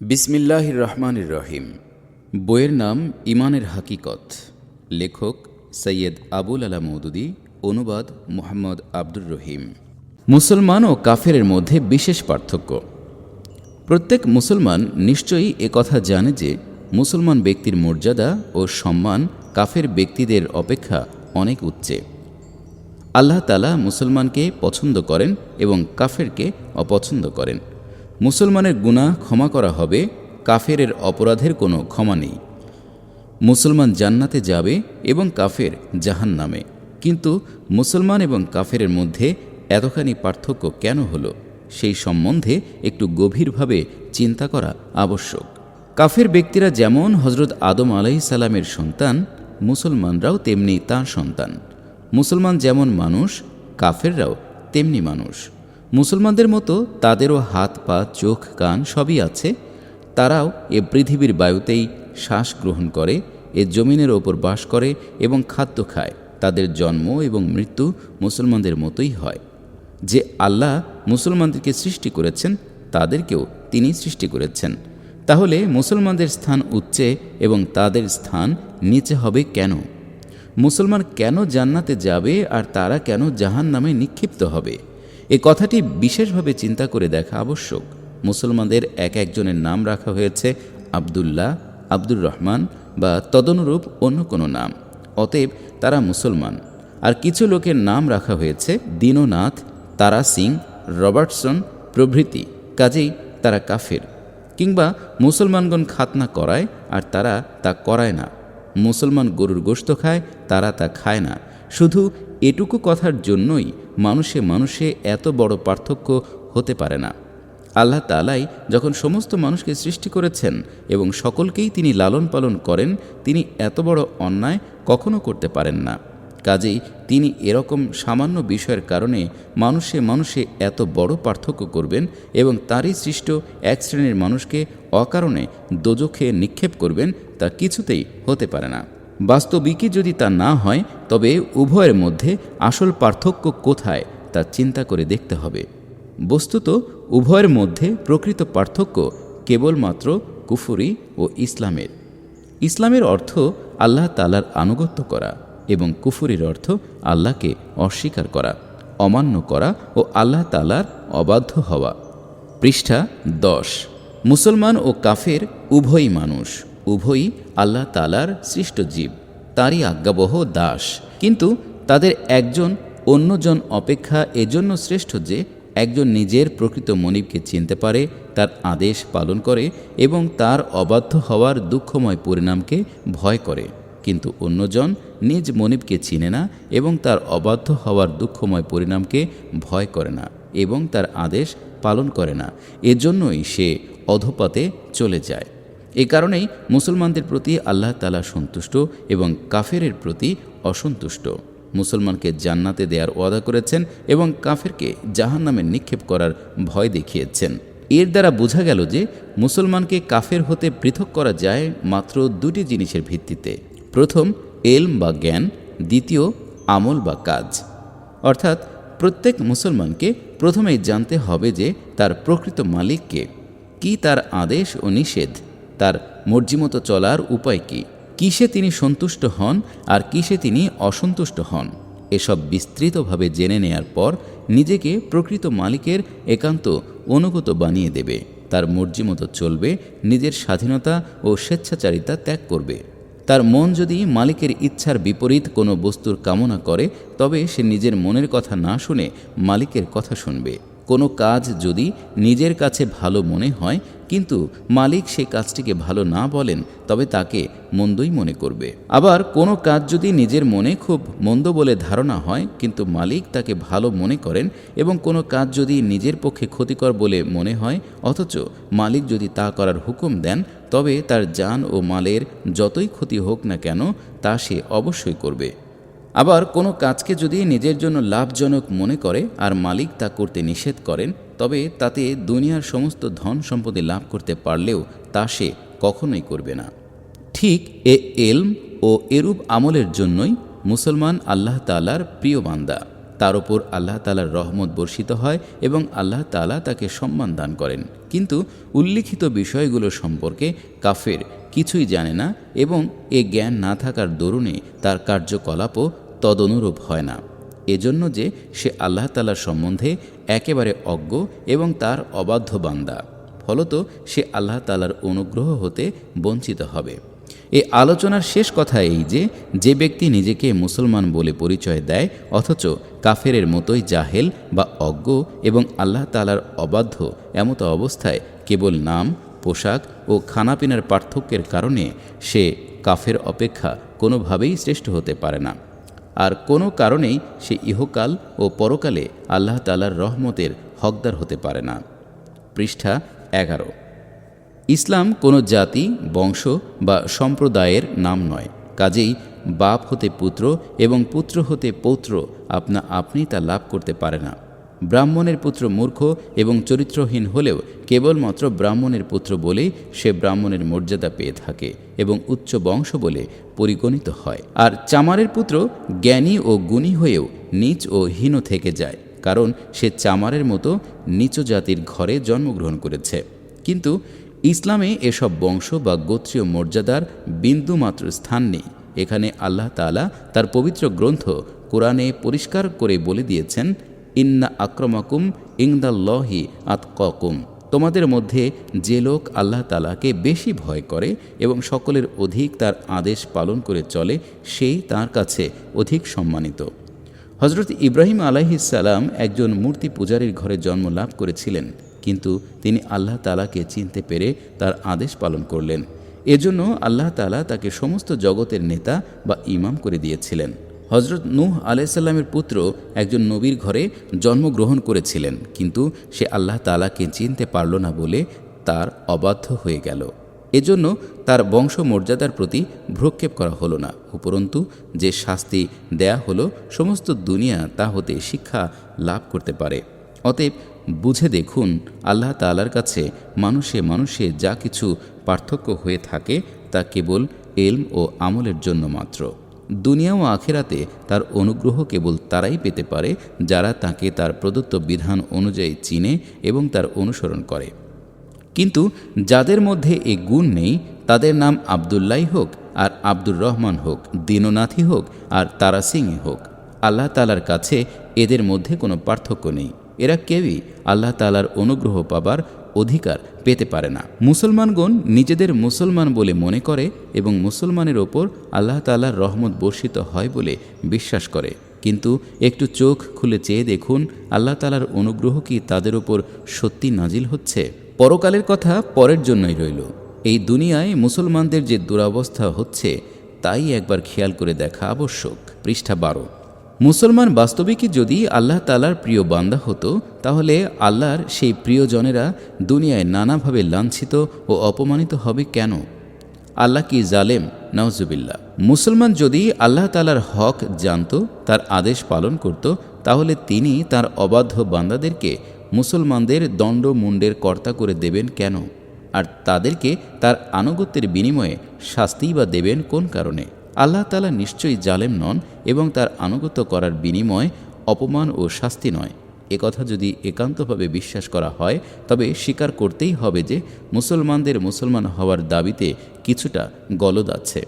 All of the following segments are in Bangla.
বিসমিল্লাহির রহমানির রহিম। বইয়ের নাম ইমানের হাকিকত। লেখক সৈয়দ আবুল আলা মওদুদী, অনুবাদ মুহাম্মদ আব্দুর রহিম। মুসলমান ও কাফেরের মধ্যে বিশেষ পার্থক্য। প্রত্যেক মুসলমান নিশ্চয়ই একথা জানে যে মুসলমান ব্যক্তির মর্যাদা ও সম্মান কাফের ব্যক্তিদের অপেক্ষা অনেক উচ্চে। আল্লাহ তাআলা মুসলমানকে পছন্দ করেন এবং কাফেরকে অপছন্দ করেন। মুসলমানের গুনাহ ক্ষমা করা হবে, কাফেরের অপরাধের কোনো ক্ষমা নেই। মুসলমান জান্নাতে যাবে এবং কাফের জাহান্নামে। কিন্তু মুসলমান এবং কাফেরের মধ্যে এতখানি পার্থক্য কেন হলো, সেই সম্বন্ধে একটু গভীরভাবে চিন্তা করা আবশ্যক। কাফের ব্যক্তিরা যেমন হজরত আদম আলাইহিস সালামের সন্তান, মুসলমানরাও তেমনি তাঁর সন্তান। মুসলমান যেমন মানুষ, কাফেররাও তেমনি মানুষ। মুসলমানদের মতো তাদেরও হাত পা চোখ কান সবই আছে। তারাও এ পৃথিবীর বায়ুতেই শ্বাস গ্রহণ করে, এ জমিনের ওপর বাস করে এবং খাদ্য খায়। তাদের জন্ম এবং মৃত্যু মুসলমানদের মতোই হয়। যে আল্লাহ মুসলমানদেরকে সৃষ্টি করেছেন, তাদেরকেও তিনি সৃষ্টি করেছেন। তাহলে মুসলমানদের স্থান উচ্চে এবং তাদের স্থান নিচে হবে কেন? মুসলমান কেন জান্নাতে যাবে আর তারা কেন জাহান্নামে নিক্ষিপ্ত হবে? এ কথাটি বিশেষভাবে চিন্তা করে দেখা আবশ্যক। মুসলমানদের এক একজনের নাম রাখা হয়েছে আবদুল্লাহ, আব্দুর রহমান বা তদনুরূপ অন্য কোনো নাম। অতএব তারা মুসলমান। আর কিছু লোকের নাম রাখা হয়েছে দীননাথ, তারা সিং, রবার্টসন প্রভৃতি। কাজেই তারা কাফের। কিংবা মুসলমানগণ খাতনা করায় আর তারা তা করায় না। মুসলমান গরুর গোশত খায়, তারা তা খায় না। শুধু এটুকু কথার জন্যই মানুষে মানুষে এত বড় পার্থক্য হতে পারে না। আল্লাহ তাআলাই যখন সমস্ত মানুষকে সৃষ্টি করেছেন এবং সকলকেই তিনি লালন পালন করেন, তিনি এত বড় অন্যায় কখনো করতে পারেন না। কাজেই তিনি এরকম সামান্য বিষয়ের কারণে মানুষে মানুষে এত বড় পার্থক্য করবেন এবং তারই সৃষ্ট এক শ্রেণীর মানুষকে অকারণে দোজখে নিক্ষেপ করবেন, তা কিছুতেই হতে পারে না। বাস্তবিকই যদি তা না হয়, তবে উভয়ের মধ্যে আসল পার্থক্য কোথায় তা চিন্তা করে দেখতে হবে। বস্তুত উভয়ের মধ্যে প্রকৃত পার্থক্য কেবলমাত্র কুফরি ও ইসলামের। ইসলামের অর্থ আল্লাহ তাআলার আনুগত্য করা এবং কুফরির অর্থ আল্লাহকে অস্বীকার করা, অমান্য করা ও আল্লাহ তাআলার অবাধ্য হওয়া। পৃষ্ঠা 10। মুসলমান ও কাফের উভয়ই মানুষ, উভয়ই আল্লাহ তাআলার সৃষ্ট জীব, তারই আজ্ঞাবহ দাস। কিন্তু তাদের একজন অন্যজন অপেক্ষা এজন্য শ্রেষ্ঠ যে একজন নিজের প্রকৃত মনিবকে চিনতে পারে, তার আদেশ পালন করে এবং তার অবাধ্য হওয়ার দুঃখময় পরিণামকে ভয় করে। কিন্তু অন্যজন নিজ মনিবকে চিনে না এবং তার অবাধ্য হওয়ার দুঃখময় পরিণামকে ভয় করে না এবং তার আদেশ পালন করে না। এজন্যই সে অধোপাতে চলে যায়। এ কারণেই মুসলমানদের প্রতি আল্লাহ তাআলা সন্তুষ্ট এবং কাফেরের প্রতি অসন্তুষ্ট। মুসলমানকে জান্নাতে দেওয়ার ওয়াদা করেছেন এবং কাফেরকে জাহান্নামে নিক্ষেপ করার ভয় দেখিয়েছেন। এর দ্বারা বোঝা গেল যে মুসলমানকে কাফের হতে পৃথক করা যায় মাত্র দুটি জিনিসের ভিত্তিতে। প্রথম এলম বা জ্ঞান, দ্বিতীয় আমল বা কাজ। অর্থাৎ প্রত্যেক মুসলমানকে প্রথমেই জানতে হবে যে তার প্রকৃত মালিককে, কি তার আদেশ ও নিষেধ, তার মর্জিমতো চলার উপায় কি, কিসে তিনি সন্তুষ্ট হন আর কিসে তিনি অসন্তুষ্ট হন। এসব বিস্তৃতভাবে জেনে নেয়ার পর নিজেকে প্রকৃত মালিকের একান্ত অনুগত বানিয়ে দেবে। তার মর্জিমতো চলবে, নিজের স্বাধীনতা ও স্বেচ্ছাচারিতা ত্যাগ করবে। তার মন যদি মালিকের ইচ্ছার বিপরীত কোনো বস্তুর কামনা করে, তবে সে নিজের মনের কথা না শুনে মালিকের কথা শুনবে। কোনো কাজ যদি নিজের কাছে ভালো মনে হয় কিন্তু মালিক সেই কাজটিকে ভালো না বলেন, তবে তাকে মন্দই মনে করবে। আবার কোনো কাজ যদি নিজের মনে খুব মন্দ বলে ধারণা হয় কিন্তু মালিক তাকে ভালো মনে করেন, এবং কোনো কাজ যদি নিজের পক্ষে ক্ষতিকর বলে মনে হয় অথচ মালিক যদি তা করার হুকুম দেন, তবে তার জান ও মালের যতই ক্ষতি হোক না কেন তা সে অবশ্যই করবে। আবার কোনো কাজকে যদি নিজের জন্য লাভজনক মনে করে আর মালিক তা করতে নিষেধ করেন, তবে তাতে দুনিয়ার সমস্ত ধন সম্পত্তি লাভ করতে পারলেও তা সে কখনোই করবে না। ঠিক এ এলম ও এরূপ আমলের জন্যই মুসলমান আল্লাহ তাআলার প্রিয় বান্দা। তার ওপর আল্লাহ তাআলার রহমত বর্ষিত হয় এবং আল্লাহ তাআলা তাকে সম্মান দান করেন। কিন্তু উল্লিখিত বিষয়গুলো সম্পর্কে কাফের কিছুই জানে না এবং এ জ্ঞান না থাকার দরুনে তার কার্যকলাপও তদনুরূপ হয় না, এজন্য যে সে আল্লাহ তাআলার সম্বন্ধে একেবারে অজ্ঞ এবং তার অবাধ্য বান্দা, ফলত সে আল্লাহ তাআলার অনুগ্রহ হতে বঞ্চিত হবে। এই আলোচনার শেষ কথা এই যে ব্যক্তি নিজেকে মুসলমান বলে পরিচয় দেয় অথচ কাফেরের মতোই জাহেল বা অজ্ঞ এবং আল্লাহ তাআলার অবাধ্য, এমতো অবস্থায় কেবল নাম, পোশাক ও খানাপিনার পার্থক্যের কারণে সে কাফের অপেক্ষা কোনোভাবেই শ্রেষ্ঠ হতে পারে না, আর কোনো কারণেই সে ইহকাল ও পরকালে আল্লাহ তাআলার রহমতের হকদার হতে পারে না। পৃষ্ঠা 11। ইসলাম কোনো জাতি, বংশ বা সম্প্রদায়ের নাম নয়, কাজেই বাপ হতে পুত্র এবং পুত্র হতে পৌত্র আপনা আপনি তা লাভ করতে পারে না। ব্রাহ্মণের পুত্র মূর্খ এবং চরিত্রহীন হলেও কেবলমাত্র ব্রাহ্মণের পুত্র বলেই সে ব্রাহ্মণের মর্যাদা পেয়ে থাকে এবং উচ্চ বংশ বলে পরিগণিত হয়। আর চামারের পুত্র জ্ঞানী ও গুণী হয়েও নীচ ও হীন থেকে যায়, কারণ সে চামারের মতো নিচ জাতির ঘরে জন্মগ্রহণ করেছে। কিন্তু ইসলামে এসব বংশ বা গোত্রীয় মর্যাদার বিন্দুমাত্র স্থান নেই। এখানে আল্লাহ তাআলা তার পবিত্র গ্রন্থ কোরআনে পরিষ্কার করে বলে দিয়েছেন, ইন্না আক্রমাকুম ইনদাল্লাহি আতকাকুম, তোমাদের মধ্যে যে লোক আল্লাহ তাআলাকে বেশি ভয় করে এবং সকলের অধিক তার আদেশ পালন করে চলে, সেই তার কাছে অধিক সম্মানিত। হজরত ইব্রাহিম আলাইহিস সালাম একজন মূর্তি পূজারীর ঘরে জন্ম লাভ করেছিলেন, কিন্তু তিনি আল্লাহ তাআলাকে চিনতে পেরে তার আদেশ পালন করলেন। এজন্য আল্লাহ তাআলা তাকে সমস্ত জগতের নেতা বা ইমাম করে দিয়েছিলেন। হজরত নূহ আলাইহিসসালামের পুত্র একজন নবীর ঘরে জন্মগ্রহণ করেছিলেন, কিন্তু সে আল্লাহ তাআলাকে চিনতে পারল না বলে তার অবাধ্য হয়ে গেল। এজন্য তার বংশ মর্যাদার প্রতি ভ্রুক্ষেপ করা হলো না, উপরন্তু যে শাস্তি দেয়া হলো সমস্ত দুনিয়া তা হতে শিক্ষা লাভ করতে পারে। অতএব বুঝে দেখুন, আল্লাহ তাআলার কাছে মানুষে মানুষে যা কিছু পার্থক্য হয়ে থাকে তা কেবল এলম ও আমলের জন্য মাত্র। দুনিয়া ও আখিরাতে তার অনুগ্রহ কেবল তারাই পেতে পারে যারা তাকে তার প্রদত্ত বিধান অনুযায়ী চিনে এবং তার অনুসরণ করে। কিন্তু যাদের মধ্যে এ গুণ নেই, তাদের নাম আবদুল্লাহ হোক আর আব্দুর রহমান হোক, দীননাথই হোক আর তারা সিংই হোক, আল্লাহ তাআলার কাছে এদের মধ্যে কোনো পার্থক্য নেই। এরা কেউই আল্লাহ তাআলার অনুগ্রহ পাবার অধিকার পেতে পারে না। মুসলমানগণ নিজেদের মুসলমান বলে মনে করে এবং মুসলমানের ওপর আল্লাহ তাআলার রহমত বর্ষিত হয় বলে বিশ্বাস করে, কিন্তু একটু চোখ খুলে চেয়ে দেখুন, আল্লাহ তাআলার অনুগ্রহ কি তাদের ওপর সত্যি নাজিল হচ্ছে? পরকালের কথা পরের জন্যই রইল। এই দুনিয়ায় মুসলমানদের যে দুরবস্থা হচ্ছে তাই একবার খেয়াল করে দেখা আবশ্যক। পৃষ্ঠা 12। মুসলমান বাস্তবিকই যদি আল্লাহ তাআলার প্রিয় বান্দা হতো, তাহলে আল্লাহর সেই প্রিয়জনেরা দুনিয়ায় নানাভাবে লাঞ্ছিত ও অপমানিত হবে কেন? আল্লাহ কি জালেম? নাউজুবিল্লাহ। মুসলমান যদি আল্লাহ তাআলার হক জানত, তার আদেশ পালন করত, তাহলে তিনি তার অবাধ্য বান্দাদেরকে মুসলমানদের দণ্ডমুণ্ডের কর্তা করে দেবেন কেন? আর তাদেরকে তার আনুগত্যের বিনিময়ে শাস্তিই বা দেবেন কোন কারণে? আল্লাহ তাআলা নিশ্চয়ই জালেম নন এবং তার আনুগত্য করার বিনিময় অপমান ও শাস্তি নয়। একথা যদি একান্তভাবে বিশ্বাস করা হয়, তবে স্বীকার করতেই হবে যে মুসলমানদের মুসলমান হওয়ার দাবিতে কিছুটা গলদ আছে।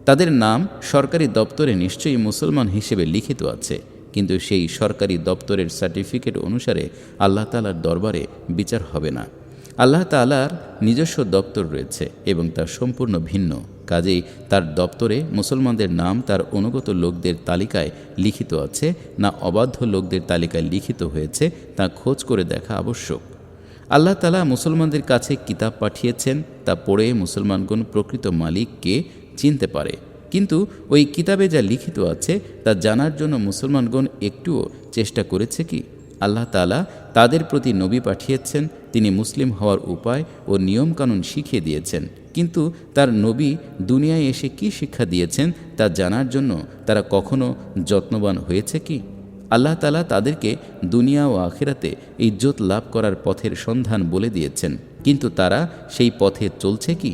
তাদের নাম সরকারি দপ্তরে নিশ্চয়ই মুসলমান হিসেবে লিখিত আছে, কিন্তু সেই সরকারি দপ্তরের সার্টিফিকেট অনুসারে আল্লাহ তাআলার দরবারে বিচার হবে না। আল্লাহ তাআলার নিজস্ব দপ্তর রয়েছে এবং তা সম্পূর্ণ ভিন্ন, কাজেই তার দপ্তরে মুসলমানদের নাম তার অনুগত লোকদের তালিকায় লিখিত আছে না অবাধ্য লোকদের তালিকায় লিখিত হয়েছে তা খোঁজ করে দেখা আবশ্যক। আল্লাহ তাআলা মুসলমানদের কাছে কিতাব পাঠিয়েছেন, তা পড়ে মুসলমানগণ প্রকৃত মালিককে চিনতে পারে, কিন্তু ওই কিতাবে যা লিখিত আছে তা জানার জন্য মুসলমানগণ একটুও চেষ্টা করেছে কি? আল্লাহ তাআলা তাদের প্রতি নবী পাঠিয়েছেন, তিনি মুসলিম হওয়ার উপায় ও নিয়মকানুন শিখিয়ে দিয়েছেন, কিন্তু তার নবী দুনিয়ায় এসে কি শিক্ষা দিয়েছেন তা জানার জন্য তারা কখনো যত্নবান হয়েছে কি? আল্লাহ তাআলা তাদেরকে দুনিয়া ও আখিরাতে ইজ্জত লাভ করার পথের সন্ধান বলে দিয়েছেন, কিন্তু তারা সেই পথে চলছে কি?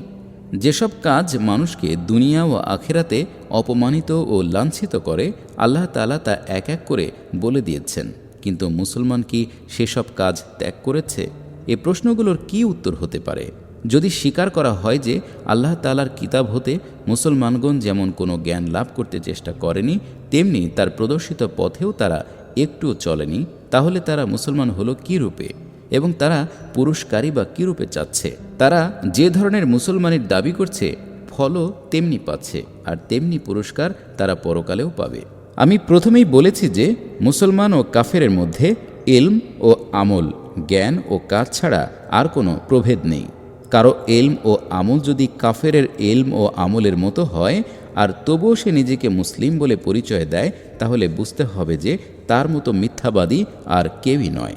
যেসব কাজ মানুষকে দুনিয়া ও আখেরাতে অপমানিত ও লাঞ্ছিত করে, আল্লাহ তাআলা তা এক এক করে বলে দিয়েছেন। কিন্তু মুসলমান কি সেসব কাজ ত্যাগ করেছে? এ প্রশ্নগুলোর কী উত্তর হতে পারে? যদি স্বীকার করা হয় যে আল্লাহ তাআলার কিতাব হতে মুসলমানগণ যেমন কোনো জ্ঞান লাভ করতে চেষ্টা করেনি, তেমনি তার প্রদর্শিত পথেও তারা একটুও চলেনি, তাহলে তারা মুসলমান হলো কী রূপে এবং তারা পুরস্কারই বা কী রূপে চাচ্ছে? তারা যে ধরনের মুসলমানের দাবি করছে, ফলও তেমনি পাচ্ছে, আর তেমনি পুরস্কার তারা পরকালেও পাবে। আমি প্রথমেই বলেছি যে মুসলমান ও কাফেরের মধ্যে ইলম ও আমল, জ্ঞান ও কাজ ছাড়া আর কোনো প্রভেদ নেই। কারো ইলম ও আমল যদি কাফেরের ইলম ও আমলের মতো হয় আর তবুও সে নিজেকে মুসলিম বলে পরিচয় দেয়, তাহলে বুঝতে হবে যে তার মতো মিথ্যাবাদী আর কেউই নয়।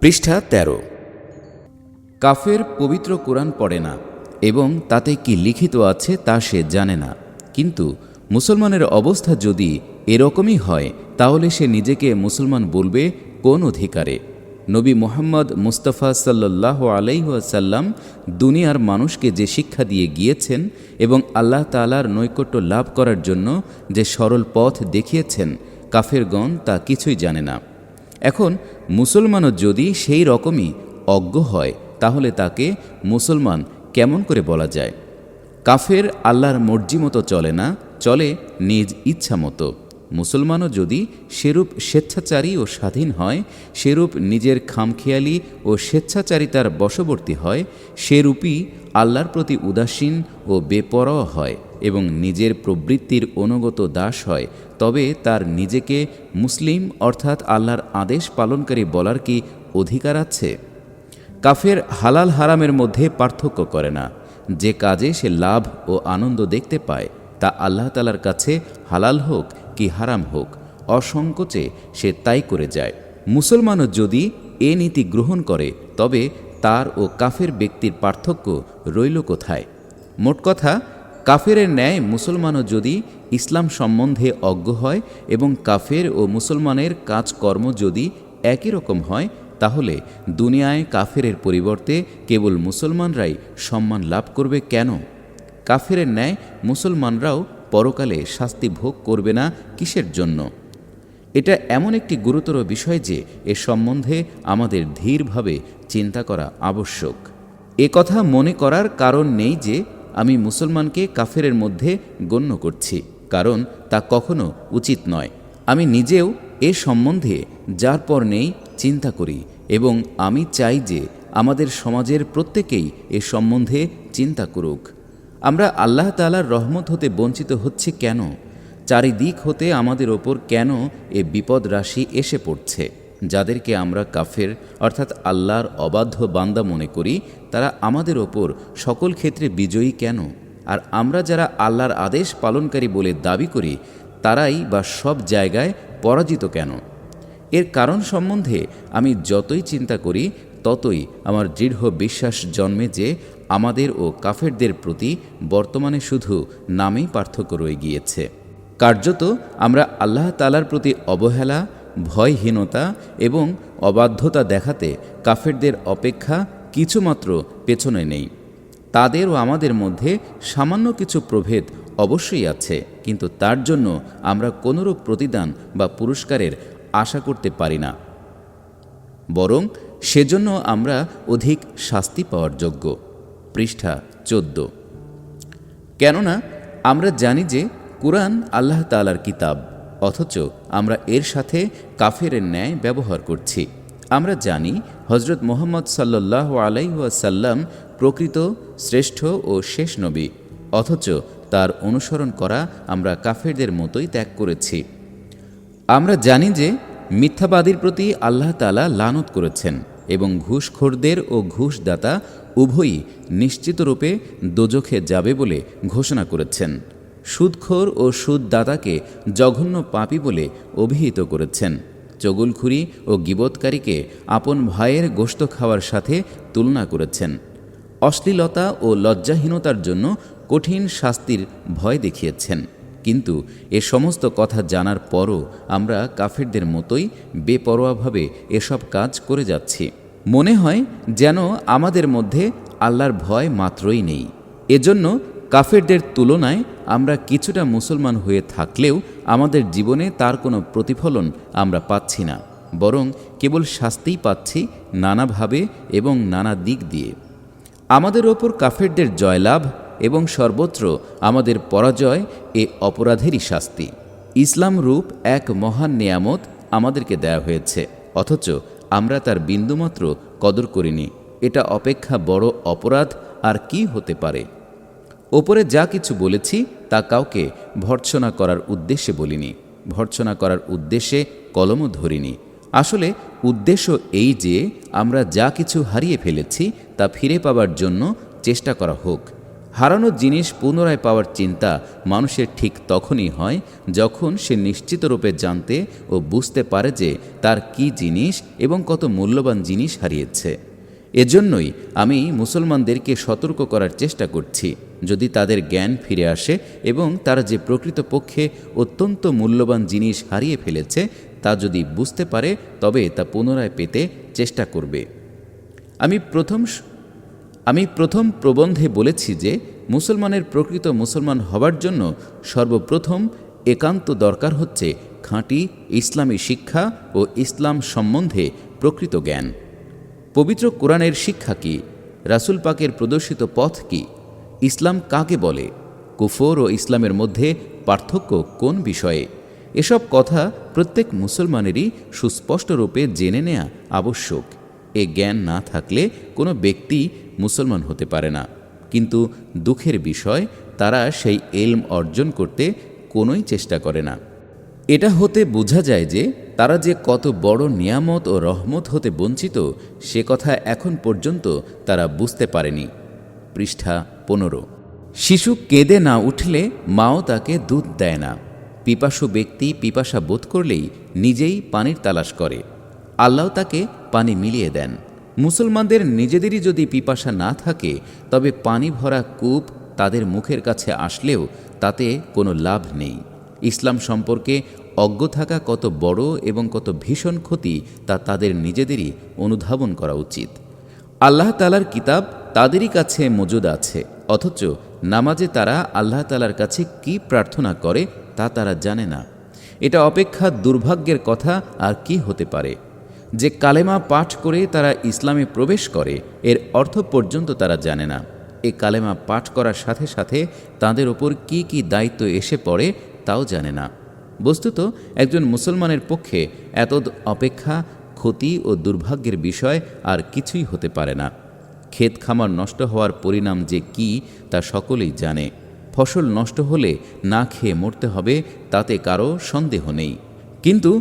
পৃষ্ঠা ১৩। কাফের পবিত্র কোরআন পড়ে না এবং তাতে কি লিখিত আছে তা সে জানে না। কিন্তু মুসলমানের অবস্থা যদি এরকমই হয়, তাহলে সে নিজেকে মুসলমান বলবে কোন অধিকারে? নবী মুহাম্মদ মুস্তাফা সাল্লাল্লাহু আলাইহি ওয়াসাল্লাম দুনিয়ার মানুষকে যে শিক্ষা দিয়ে গিয়েছেন এবং আল্লাহ তাআলার নৈকট্য লাভ করার জন্য যে সরল পথ দেখিয়েছেন, কাফেরগণ তা কিছুই জানে না। এখন মুসলমানও যদি সেই রকমই অজ্ঞ হয়, তাহলে তাকে মুসলমান কেমন করে বলা যায়? কাফের আল্লাহর মর্জি মতো চলে না, চলে নিজ ইচ্ছা মতো। মুসলমানও যদি সেরূপ স্বেচ্ছাচারী ও স্বাধীন হয়, সেরূপ নিজের খামখেয়ালি ও স্বেচ্ছাচারিতার বশবর্তী হয়, সেরূপই আল্লাহর প্রতি উদাসীন ও বেপরোয়া হয় এবং নিজের প্রবৃত্তির অনুগত দাস হয়, তবে তার নিজেকে মুসলিম অর্থাৎ আল্লাহর আদেশ পালনকারী বলার কি অধিকার আছে? কাফের হালাল হারামের মধ্যে পার্থক্য করে না। যে কাজে সে লাভ ও আনন্দ দেখতে পায়, তা আল্লাহ তাআলার কাছে হালাল হোক কি হারাম হোক, অসংকোচে সে তাই করে যায়। মুসলমানও যদি এ নীতি গ্রহণ করে, তবে তার ও কাফের ব্যক্তির পার্থক্য রইল কোথায়? মোট কথা, কাফেরের ন্যায় মুসলমানও যদি ইসলাম সম্বন্ধে অজ্ঞ হয় এবং কাফের ও মুসলমানের কাজকর্ম যদি একই রকম হয়, তাহলে দুনিয়ায় কাফেরের পরিবর্তে কেবল মুসলমানরাই সম্মান লাভ করবে কেন? কাফেরের ন্যায় মুসলমানরাও পরকালে শাস্তি ভোগ করবে না কিসের জন্য? এটা এমন একটি গুরুতর বিষয় যে এ সম্বন্ধে আমাদের ধীরভাবে চিন্তা করা আবশ্যক। এ কথা মনে করার কারণ নেই যে আমি মুসলমানকে কাফেরের মধ্যে গণ্য করছি, কারণ তা কখনো উচিত নয়। আমি নিজেও এ সম্বন্ধে যার পর নেই চিন্তা করি এবং আমি চাই যে আমাদের সমাজের প্রত্যেকেই এ সম্বন্ধে চিন্তা করুক। আমরা আল্লাহ তাআলার রহমত হতে বঞ্চিত হচ্ছি কেন? চারিদিক হতে আমাদের ওপর কেন এ বিপদ রাশি এসে পড়ছে? যাদেরকে আমরা কাফের অর্থাৎ আল্লাহর অবাধ্য বান্দা মনে করি, তারা আমাদের ওপর সকল ক্ষেত্রে বিজয়ী কেন? আর আমরা যারা আল্লাহর আদেশ পালনকারী বলে দাবি করি, তারাই বা সব জায়গায় পরাজিত কেন? এর কারণ সম্বন্ধে আমি যতই চিন্তা করি, ততই আমার দৃঢ় বিশ্বাস জন্মে যে আমাদের ও কাফেরদের প্রতি বর্তমানে শুধু নামেই পার্থক্য রয়ে গিয়েছে। কার্যত আমরা আল্লাহ তাআলার প্রতি অবহেলা, ভয়হীনতা এবং অবাধ্যতা দেখাতে কাফেরদের অপেক্ষা কিছুমাত্র পেছনে নেই। তাদের ও আমাদের মধ্যে সামান্য কিছু প্রভেদ অবশ্যই আছে, কিন্তু তার জন্য আমরা কোনোরূপ প্রতিদান বা পুরস্কারের আশা করতে পারি না, বরং সেজন্য আমরা অধিক শাস্তি পাওয়ার যোগ্য। পৃষ্ঠা ১৪। কেননা আমরা জানি যে কুরআন আল্লাহ তাআলার কিতাব, অথচ আমরা এর সাথে কাফেরের ন্যায় ব্যবহার করছি। আমরা জানি হজরত মুহাম্মদ সাল্লাল্লাহু আলাইহি ওয়াসাল্লাম প্রকৃত শ্রেষ্ঠ ও শেষ নবী, অথচ তার অনুসরণ করা আমরা কাফেরদের মতোই ত্যাগ করেছি। আমরা জানি যে মিথ্যাবাদীর প্রতি আল্লাহ তাআলা লানত করেছেন এবং ঘুষখোরদের ও ঘুষদাতা উভয়ই নিশ্চিতরূপে দোজখে যাবে বলে ঘোষণা করেছেন। সুদখোর ও সুদদাতাকে জঘন্য পাপী বলে অভিহিত করেছেন। চগলখুরি ও গীবতকারীকে আপন ভাইয়ের গোশত খাওয়ার সাথে তুলনা করেছেন। অশ্লীলতা ও লজ্জাহীনতার জন্য কঠিন শাস্তির ভয় দেখিয়েছেন। কিন্তু এ সমস্ত কথা জানার পরও আমরা কাফেরদের মতোই বেপরোয়াভাবে এসব কাজ করে যাচ্ছি। মনে হয় যেন আমাদের মধ্যে আল্লাহর ভয় মাত্রই নেই। এজন্য কাফেরদের তুলনায় আমরা কিছুটা মুসলমান হয়ে থাকলেও আমাদের জীবনে তার কোনো প্রতিফলন আমরা পাচ্ছি না, বরং কেবল শাস্তিই পাচ্ছি নানাভাবে এবং নানা দিক দিয়ে। আমাদের ওপর কাফেরদের জয়লাভ এবং সর্বত্র আমাদের পরাজয় এ অপরাধেরই শাস্তি। ইসলাম রূপ এক মহান নেয়ামত আমাদেরকে দেয়া হয়েছে, অথচ আমরা তার বিন্দুমাত্র কদর করিনি। এটা অপেক্ষা বড় অপরাধ আর কি হতে পারে? ওপরে যা কিছু বলেছি তা কাউকে ভর্ৎসনা করার উদ্দেশ্যে বলিনি, ভর্ৎসনা করার উদ্দেশ্যে কলমও ধরিনি। আসলে উদ্দেশ্য এই যে আমরা যা কিছু হারিয়ে ফেলেছি তা ফিরে পাবার জন্য চেষ্টা করা হোক। হারানো জিনিস পুনরায় পাওয়ার চিন্তা মানুষের ঠিক তখনই হয় যখন সে নিশ্চিতরূপে জানতে ও বুঝতে পারে যে তার কি জিনিস এবং কত মূল্যবান জিনিস হারিয়েছে। এজন্যই আমি মুসলমানদেরকে সতর্ক করার চেষ্টা করছি, যদি তাদের জ্ঞান ফিরে আসে এবং তারা যে প্রকৃতপক্ষে অত্যন্ত মূল্যবান জিনিস হারিয়ে ফেলেছে তা যদি বুঝতে পারে তবে তা পুনরায় পেতে চেষ্টা করবে। আমি প্রথম প্রবন্ধে বলেছি যে মুসলমানের প্রকৃত মুসলমান হবার জন্য সর্বপ্রথম একান্ত দরকার হচ্ছে খাঁটি ইসলামী শিক্ষা ও ইসলাম সম্বন্ধে প্রকৃত জ্ঞান। পবিত্র কোরআনের শিক্ষা কি? রাসূল পাকের প্রদর্শিত পথ কি? ইসলাম কাকে বলে? কুফর ও ইসলামের মধ্যে পার্থক্য কোন বিষয়ে? এসব কথা প্রত্যেক মুসলমানেরই সুস্পষ্ট রূপে জেনে নেওয়া আবশ্যক। এ জ্ঞান না থাকলে কোনো ব্যক্তি মুসলমান হতে পারে না। কিন্তু দুঃখের বিষয়, তারা সেই এলম অর্জন করতে কোনোই চেষ্টা করে না। এটা হতে বোঝা যায় যে তারা যে কত বড় নিয়ামত ও রহমত হতে বঞ্চিত সে কথা এখন পর্যন্ত তারা বুঝতে পারেনি। পৃষ্ঠা 15। শিশু কেঁদে না উঠলে মাও তাকে দুধ দেয় না। পিপাসু ব্যক্তি পিপাসা বোধ করলেই নিজেই পানির তালাশ করে, আল্লাহ তাকে পানি মিলিয়ে দেন। মুসলমানদের নিজেদেরই যদি পিপাসা না থাকে তবে পানি ভরা কূপ তাদের মুখের কাছে আসলেও তাতে কোনো লাভ নেই। ইসলাম সম্পর্কে অজ্ঞ থাকা কত বড় এবং কত ভীষণ ক্ষতি তা তাদের নিজেদেরই অনুধাবন করা উচিত। আল্লাহ তাআলার কিতাব তাদেরই কাছে মজুদ আছে, অথচ নামাজে তারা আল্লাহ তাআলার কাছে কি প্রার্থনা করে তা তারা জানে না। এটা অপেক্ষা দুর্ভাগ্যের কথা আর কি হতে পারে? যে কালেমা পাঠ করে তারা ইসলামে প্রবেশ করে এর অর্থ পর্যন্ত তারা জানে না। এই কালেমা পাঠ করার সাথে সাথে তাদের ওপর কি কি দায়িত্ব এসে পড়ে তাও জানে না। বস্তুত একজন মুসলমানের পক্ষে এত অপেক্ষা ক্ষতি ও দুর্ভাগ্যের বিষয় আর কিছুই হতে পারে না। ক্ষেত খামার নষ্ট হওয়ার পরিণাম যে কি তা সকলেই জানে। ফসল নষ্ট হলে না খেয়ে মরতে হবে তাতে কারো সন্দেহ নেই, কিন্তু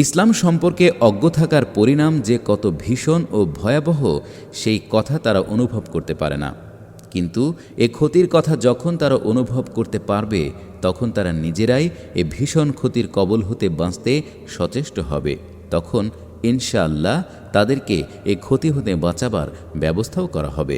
ইসলাম সম্পর্কে অজ্ঞ থাকার পরিণাম যে কত ভীষণ ও ভয়াবহ সেই কথা তারা অনুভব করতে পারে না। কিন্তু এ ক্ষতির কথা যখন তারা অনুভব করতে পারবে তখন তারা নিজেরাই এ ভীষণ ক্ষতির কবল হতে বাঁচতে সচেষ্ট হবে। তখন ইনশাআল্লাহ তাদেরকে এ ক্ষতি হতে বাঁচাবার ব্যবস্থাও করা হবে।